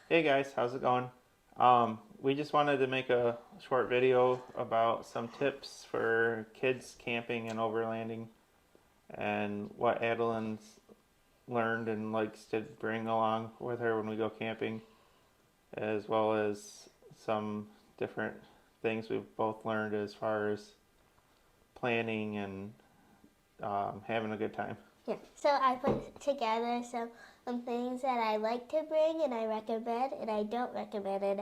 Hey guys, how's it going? We just wanted to make a short video about some tips for kids camping and overlanding and what Adalyn's learned and likes to bring along with her when we go camping, as well as some different things we've both learned as far as planning and having a good time. Yeah, so I put together some things that I like to bring and I recommend, and I don't recommend and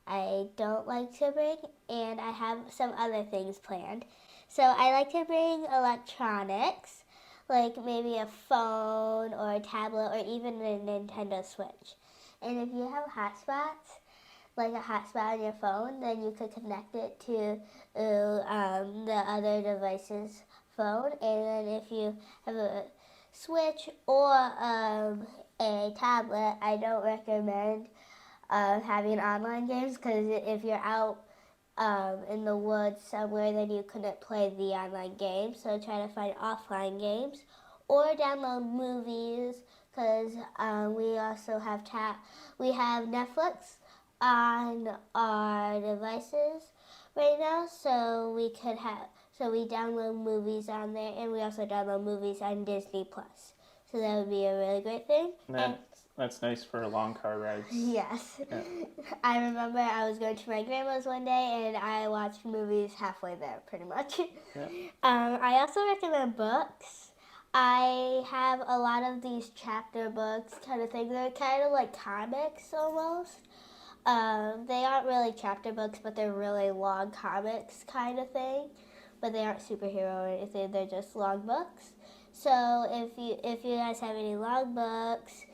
I don't like to bring, and I have some other things planned. So I like to bring electronics, like maybe a phone or a tablet or even a Nintendo Switch. And if you have hotspots, like a hotspot on your phone, then you could connect it to the other device's phone. And then if you have a Switch or a tablet, I don't recommend having online games because if you're out in the woods somewhere, then you couldn't play the online game. So try to find offline games or download movies because we also have we have Netflix on our devices right now, so we download movies on there, and we also download movies on Disney Plus. So that would be a really great thing. And That's nice for long car rides. yes, Yeah. I remember I was going to my grandma's one day, and I watched movies halfway there, pretty much. Yeah. I also recommend books. I have a lot of these chapter books kind of thing. They're kind of like comics almost. They aren't really chapter books, but they're really long comics kind of thing. But they aren't superhero or anything. They're just long books. So if you guys have any long books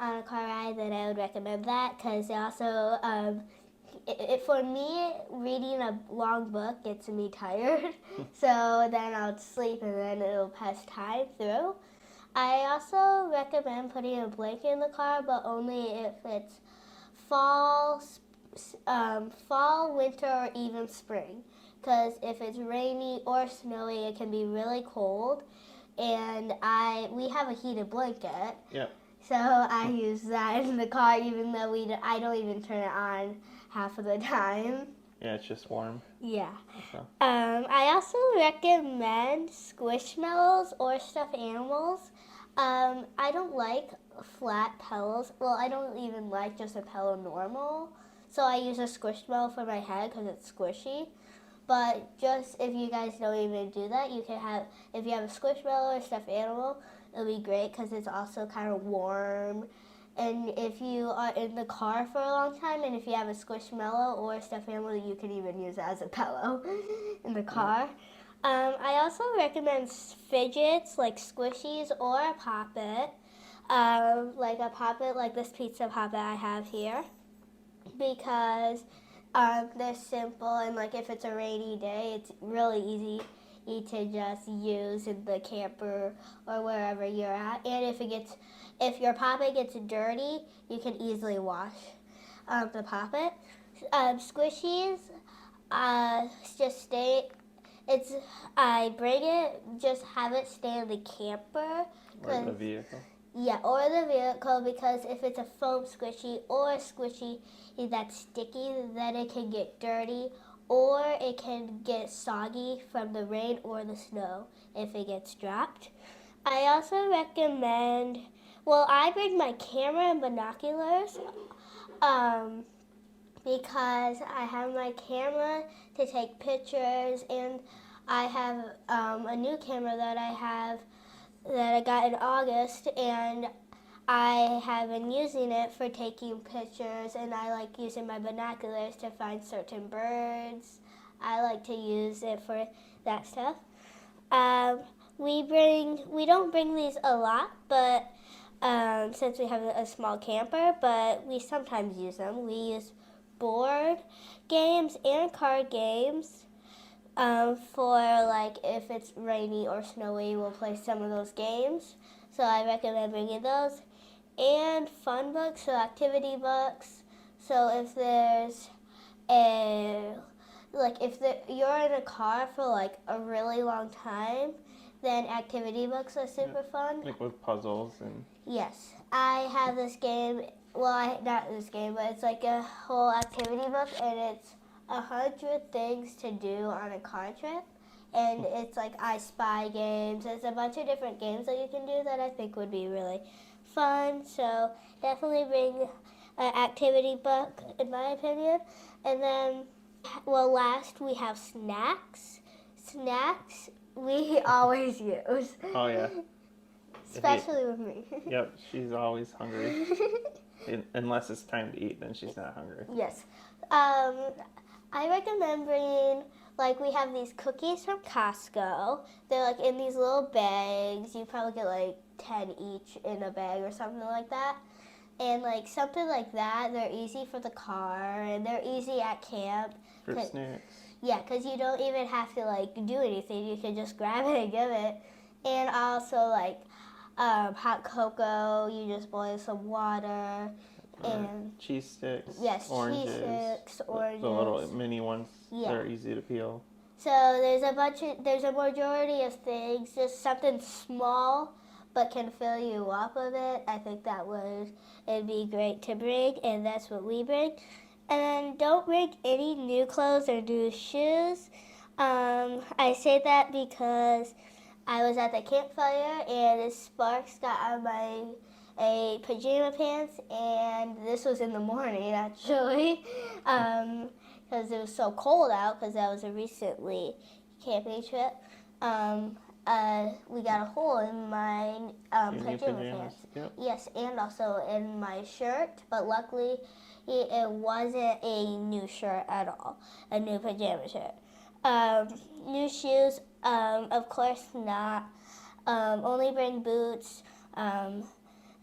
on a car ride, then I would recommend that because they also for me reading a long book gets me tired. So then I'll sleep and then it'll pass time through. I also recommend putting a blanket in the car, but only if it's fall, fall, winter, or even spring. Because if it's rainy or snowy, it can be really cold. And we have a heated blanket, Yeah. so I use that in the car, even though I don't even turn it on half of the time. Yeah, it's just warm. Yeah. So. I also recommend squishmallows or stuffed animals. I don't like flat pillows. Well, I don't even like just a pillow normal. So I use a squishmallow for my head because it's squishy. But just if you guys don't even do that, you can have, if you have a squishmallow or stuffed animal, it'll be great because it's also kind of warm. And if you are in the car for a long time, and if you have a squishmallow or a stuffed animal, you can even use it as a pillow in the car. I also recommend fidgets like squishies or a poppet, like a poppet like this pizza poppet I have here, because they're simple, and like if it's a rainy day, it's really easy to just use in the camper or wherever you're at. And if your poppet gets dirty, you can easily wash the poppet. Squishies, just stay. It's I bring it, just have it stay in the camper. Or the vehicle. Yeah, or the vehicle, because if it's a foam squishy or a squishy that's sticky, then it can get dirty or it can get soggy from the rain or the snow if it gets dropped. I also recommend, well, I bring my camera and binoculars um, because I have my camera to take pictures, and I have a new camera that I got in August, and I have been using it for taking pictures, and I like using my binoculars to find certain birds. I like to use it for that stuff. Um, we don't bring these a lot, but since we have a small camper, but we sometimes use them. We use board games and card games. For like if it's rainy or snowy, we'll play some of those games. So I recommend bringing those. And fun books, so activity books. So if there's a, like you're in a car for like a really long time, then activity books are super fun. Like with puzzles and. Yes, I have this game not this game, but it's like a whole activity book, and it's 100 things to do on a car trip. And it's like I Spy games. There's a bunch of different games that you can do that I think would be really fun. So definitely bring an activity book, in my opinion. And then, last we have snacks. Snacks we always use. Oh yeah. Especially with me. Yep, she's always hungry. Unless it's time to eat, then she's not hungry. Yes. I recommend bringing, like, we have these cookies from Costco. They're, like, in these little bags. You probably get, like, 10 each in a bag or something like that. And, like, something like that, they're easy for the car, and they're easy at camp. For snacks. Yeah, because you don't even have to, like, do anything. You can just grab it and give it. And also, like, hot cocoa, you just boil some water. And cheese sticks. Yes, oranges, cheese sticks, oranges. The little mini ones. Yeah. They're easy to peel. So there's a majority of things, just something small but can fill you up a bit. I think it'd be great to bring, and that's what we bring. And then don't bring any new clothes or new shoes. I say that because I was at the campfire and the sparks got on my pajama pants, and this was in the morning actually, because it was so cold out, because that was a recently camping trip. We got a hole in my pajama pants. Yep. Yes, and also in my shirt, but luckily it wasn't a new shirt at all, a new pajama shirt. New shoes, of course not. Only bring boots.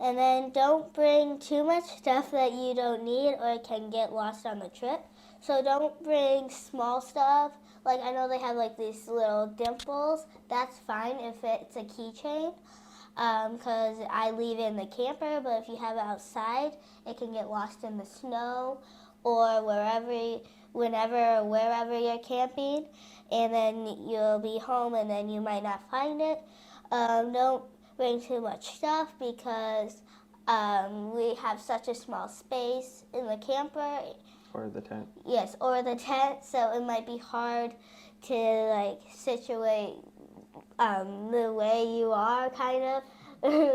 And then don't bring too much stuff that you don't need or it can get lost on the trip. So don't bring small stuff. Like, I know they have, like, these little dimples. That's fine if it's a keychain, because I leave it in the camper. But if you have it outside, it can get lost in the snow or wherever you're camping. And then you'll be home and then you might not find it. Don't bring too much stuff because we have such a small space in the camper. Or the tent. Yes, or the tent, so it might be hard to, like, situate the way you are, kind of.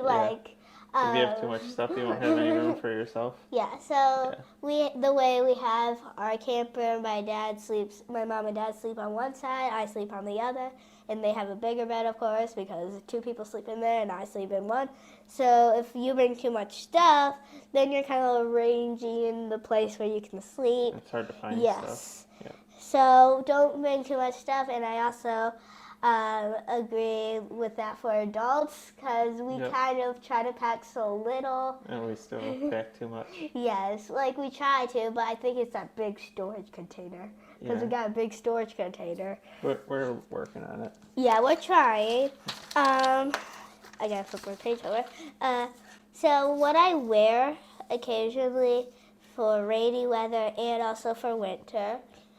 Like, if you have too much stuff, you won't have any room for yourself. Yeah, so the way we have our camper, my mom and dad sleep on one side, I sleep on the other, and they have a bigger bed, of course, because 2 people sleep in there and I sleep in one. So if you bring too much stuff, then you're kind of arranging the place where you can sleep. It's hard to find stuff. Yeah. So don't bring too much stuff, and I also agree with that for adults, because we kind of try to pack so little. And we still pack too much. Yes, like we try to, but I think it's that big storage container, because we got a big storage container. We're working on it. Yeah, we're trying. I gotta flip my page over. So what I wear occasionally for rainy weather and also for winter,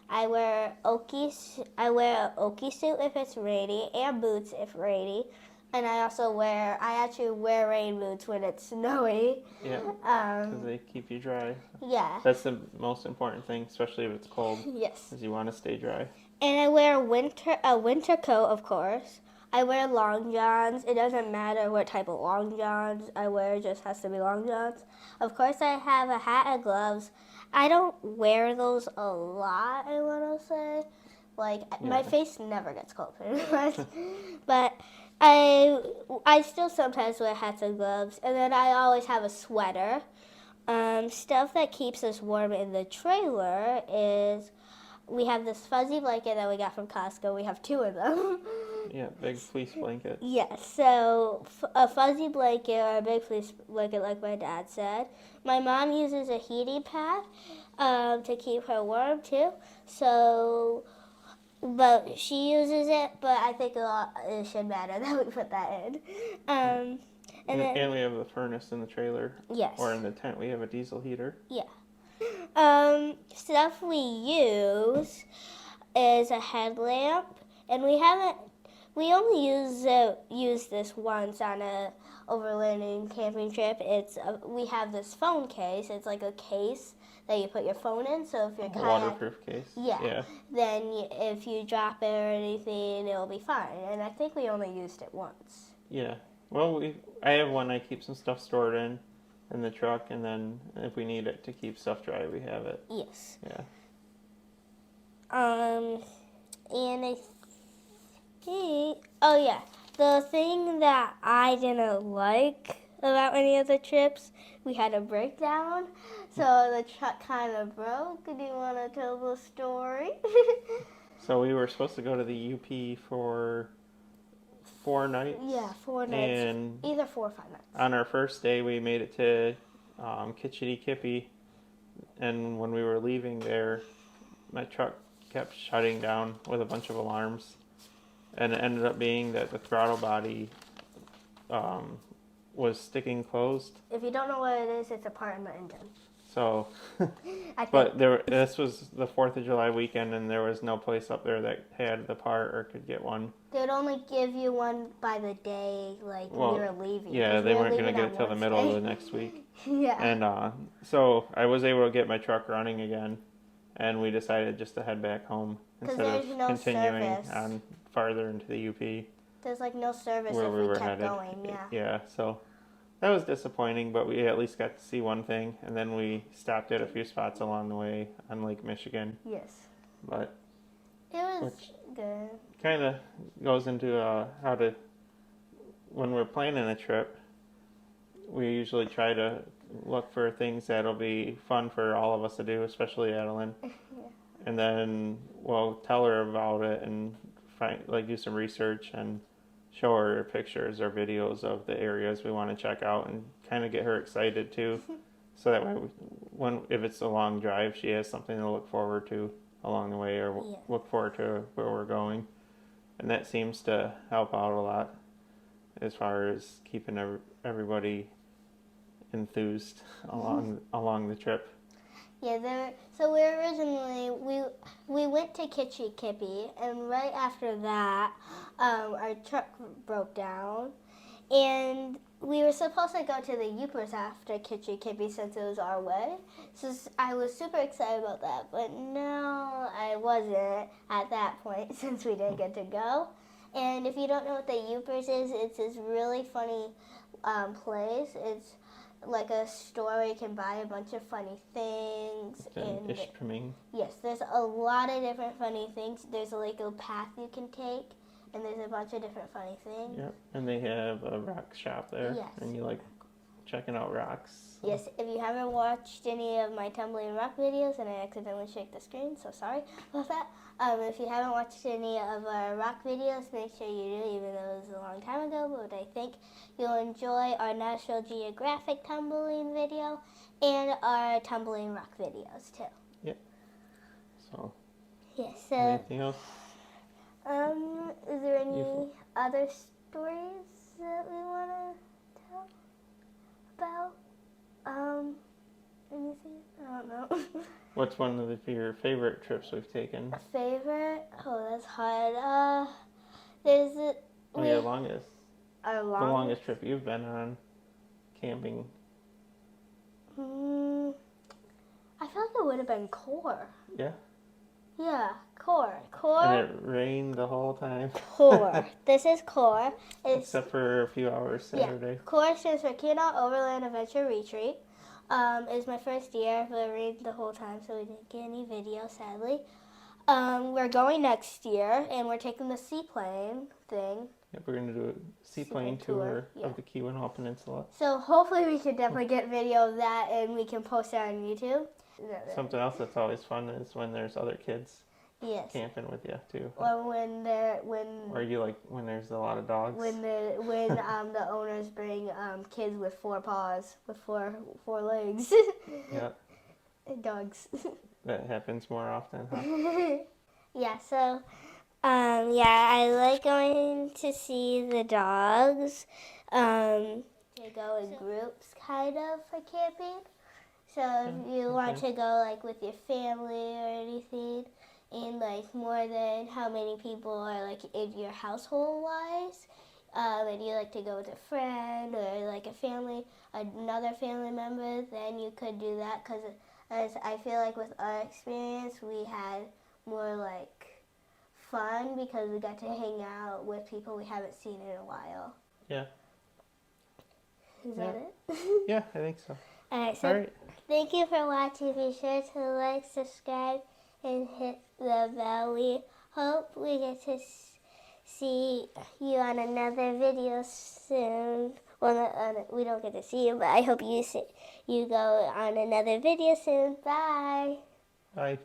I wear an Oki suit if it's rainy, and boots if rainy. And I actually wear rain boots when it's snowy. Yeah, because they keep you dry. Yeah. That's the most important thing, especially if it's cold. Yes. Because you want to stay dry. And I wear a winter coat, of course. I wear long johns. It doesn't matter what type of long johns I wear, it just has to be long johns. Of course, I have a hat and gloves. I don't wear those a lot, I want to say. Like, my face never gets cold pretty much. But I still sometimes wear hats and gloves. And then I always have a sweater. Stuff that keeps us warm in the trailer is, we have this fuzzy blanket that we got from Costco. We have 2 of them. Yeah, big fleece blanket. Yes, so a fuzzy blanket or a big fleece blanket, like my dad said. My mom uses a heating pad to keep her warm too. So, but she uses it, but I think it should matter that we put that in. And we have a furnace in the trailer. Yes. Or in the tent, we have a diesel heater. Yeah. Stuff we use is a headlamp, and we only use this once on overlanding camping trip, we have this phone case. It's like a case that you put your phone in. So if your A kayak, waterproof case. yeah. Then if you drop it or anything, it'll be fine. And I think we only used it once. Yeah. Well, I have one I keep some stuff stored in the truck, and then if we need it to keep stuff dry, we have it. Yes. Yeah. And I think, oh yeah, the thing that I didn't like about any of the trips, we had a breakdown, so the truck kind of broke. Do you want to tell the story? So we were supposed to go to the UP for 4 nights. Yeah, 4 nights. And either 4 or 5 nights. on our first day, we made it to Kitchity Kippy, and when we were leaving there, my truck kept shutting down with a bunch of alarms, and it ended up being that the throttle body was sticking closed. If you don't know what it is, it's a part in the engine. So, but this was the 4th of July weekend, and there was no place up there that had the part or could get one. They'd only give you one by the day, like we were leaving. Yeah, they weren't going to get it till the middle of the next week. Yeah. And so I was able to get my truck running again, and we decided just to head back home instead of continuing on farther into the UP. There's like no service where if we were kept headed. Going. Yeah. Yeah, so that was disappointing, but we at least got to see one thing, and then we stopped at a few spots along the way on Lake Michigan. Yes. But it was good. Kind of goes into how to, when we're planning a trip, we usually try to look for things that'll be fun for all of us to do, especially Adalyn. Yeah. And then we'll tell her about it and do some research and show her pictures or videos of the areas we want to check out and kind of get her excited too. So that way, if it's a long drive, she has something to look forward to along the way, or look forward to where we're going. And that seems to help out a lot as far as keeping everybody enthused along the trip. Yeah, so we went to Kitchity Kippy, and right after that, our truck broke down, and we were supposed to go to the Upers after Kitchity Kippy since it was our way. So I was super excited about that, but no, I wasn't at that point since we didn't get to go. And if you don't know what the Upers is, it's this really funny place. It's like a store where you can buy a bunch of funny things. And Ishpeming. Yes, there's a lot of different funny things. There's like a path you can take, and there's a bunch of different funny things. Yep, and they have a rock shop there. Yes. And you like checking out rocks. Yes, if you haven't watched any of my tumbling rock videos, and I accidentally shake the screen, so sorry about that. If you haven't watched any of our rock videos, make sure you do, even though it was a long time ago, but I think you'll enjoy our National Geographic tumbling video and our tumbling rock videos too. Yep. So. Yes. Anything else? Is there any other stories that we want to tell about? Anything? I don't know. What's one of your favorite trips we've taken? A favorite? Oh, that's hard. There's your longest. Our longest? The longest trip you've been on camping. I feel like it would have been Core. Yeah? Yeah, Core. And it rained the whole time. Core. This is Core. Except for a few hours Saturday. Yeah. Core stands for Kidnapped Overland Adventure Retreat. It was my first year, but it rained the whole time, so we didn't get any video, sadly. We're going next year, and we're taking the seaplane thing. Yep, we're going to do a seaplane tour of the Keweenaw Peninsula. So hopefully we can definitely get video of that, and we can post it on YouTube. Something else that's always fun is when there's other kids camping with you too. Or when there's a lot of dogs. When the owners bring kids with 4 paws, with four legs. Yeah. Dogs. That happens more often, huh? Yeah. So, I like going to see the dogs. To go in groups, kind of, for camping. So if you want to go like with your family or anything, and like more than how many people are like in your household wise, and you like to go with a friend or like another family member, then you could do that. Because as I feel like with our experience, we had more like fun because we got to hang out with people we haven't seen in a while. Yeah. Is that it? Yeah, I think so. Alright, so All right. thank you for watching. Be sure to like, subscribe, and hit the bell. We hope we get to see you on another video soon. Well, we don't get to see you, but I hope you go on another video soon. Bye. Bye.